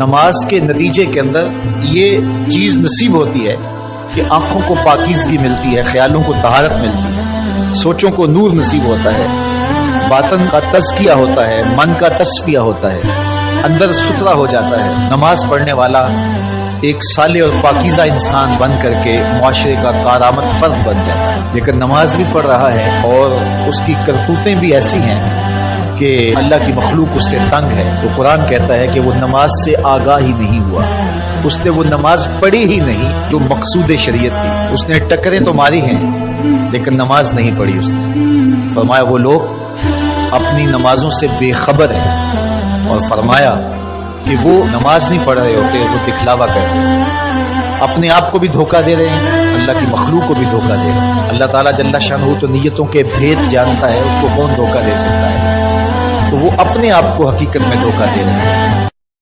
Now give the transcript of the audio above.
नमाज के नतीजे के अंदर ये चीज़ नसीब होती है कि आँखों को पाकीज़गी मिलती है, ख्यालों को तहारत मिलती है, सोचों को नूर नसीब होता है, बातन का तज़किया होता है, मन का तस्फिया होता है, अंदर सुथरा हो जाता है। नमाज पढ़ने वाला एक साले और पाकीज़ा इंसान बन करके मुआशरे का कारामद फर्द बन जाता है। लेकिन नमाज भी पढ़ रहा है और उसकी करतूतें भी ऐसी हैं कि अल्लाह की मखलूक उससे तंग है, तो कुरान कहता है कि वो नमाज से आगाह ही नहीं हुआ, उसने वो नमाज पढ़ी ही नहीं जो मकसूद शरीयत थी। उसने टकरें तो मारी हैं लेकिन नमाज नहीं पढ़ी उसने। फरमाया वो लोग अपनी नमाजों से बेखबर हैं और फरमाया कि वो नमाज नहीं पढ़ रहे होते, वो दिखलावा कर रहे हैं, अपने आप को भी धोखा दे रहे हैं, अल्लाह की मखलूक को भी धोखा दे रहे हैं। अल्लाह ताला जल्ला शानहू तो नियतों के भेद जानता है, उसको कौन धोखा दे सकता है। तो वो अपने आप को हकीकत में धोखा दे रहे हैं।